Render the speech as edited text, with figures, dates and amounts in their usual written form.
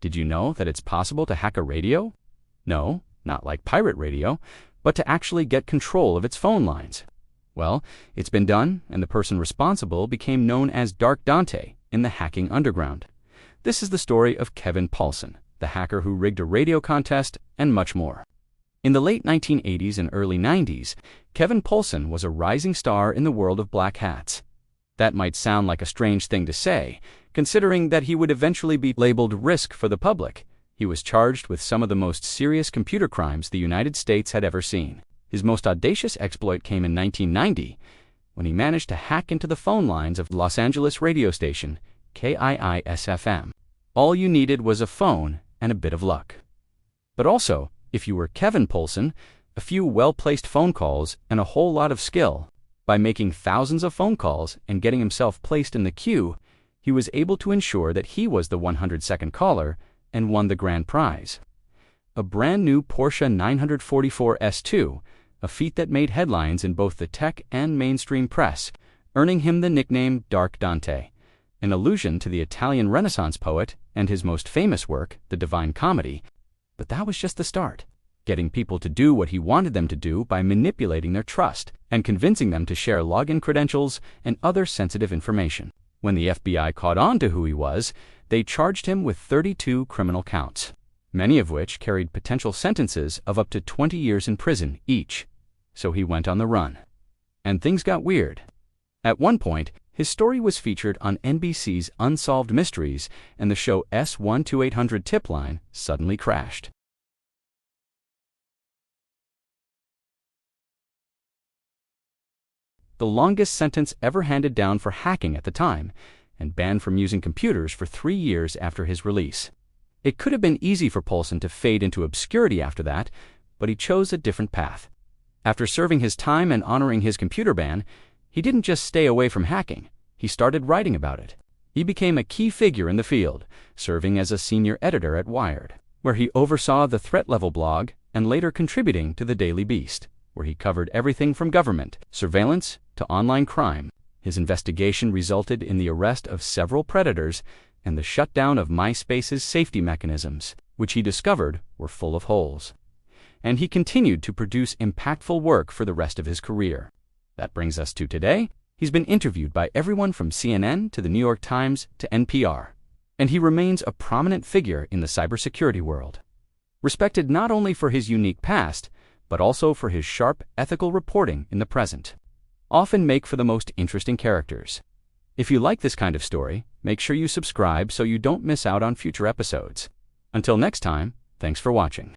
Did you know that it's possible to hack a radio? No, not like pirate radio, but to actually get control of its phone lines. Well, it's been done, and the person responsible became known as Dark Dante in the hacking underground. This is the story of Kevin Poulsen, the hacker who rigged a radio contest, and much more. In the late 1980s and early 90s, Kevin Poulsen was a rising star in the world of black hats. That might sound like a strange thing to say, considering that he would eventually be labeled risk for the public. He was charged with some of the most serious computer crimes the United States had ever seen. His most audacious exploit came in 1990, when he managed to hack into the phone lines of Los Angeles radio station KIIS-FM. All you needed was a phone and a bit of luck. But also, if you were Kevin Poulsen, a few well-placed phone calls and a whole lot of skill. By making thousands of phone calls and getting himself placed in the queue, he was able to ensure that he was the 102nd caller and won the grand prize. A brand new Porsche 944 S2, a feat that made headlines in both the tech and mainstream press, earning him the nickname Dark Dante, an allusion to the Italian Renaissance poet and his most famous work, the Divine Comedy. But that was just the start, getting people to do what he wanted them to do by manipulating their trust and convincing them to share login credentials and other sensitive information. When the FBI caught on to who he was, they charged him with 32 criminal counts, many of which carried potential sentences of up to 20 years in prison each. So he went on the run. And things got weird. At one point, his story was featured on NBC's Unsolved Mysteries, and the show S12800 tip line suddenly crashed. The longest sentence ever handed down for hacking at the time, and banned from using computers for 3 years after his release. It could have been easy for Poulsen to fade into obscurity after that, but he chose a different path. After serving his time and honoring his computer ban, he didn't just stay away from hacking, he started writing about it. He became a key figure in the field, serving as a senior editor at Wired, where he oversaw the threat level blog and later contributing to the Daily Beast, where he covered everything from government, surveillance, to online crime. His investigation resulted in the arrest of several predators and the shutdown of MySpace's safety mechanisms, which he discovered were full of holes. And he continued to produce impactful work for the rest of his career. That brings us to today. He's been interviewed by everyone from CNN to the New York Times to NPR, and he remains a prominent figure in the cybersecurity world. Respected not only for his unique past, but also for his sharp, ethical reporting in the present. Often make for the most interesting characters. If you like this kind of story, make sure you subscribe so you don't miss out on future episodes. Until next time, thanks for watching.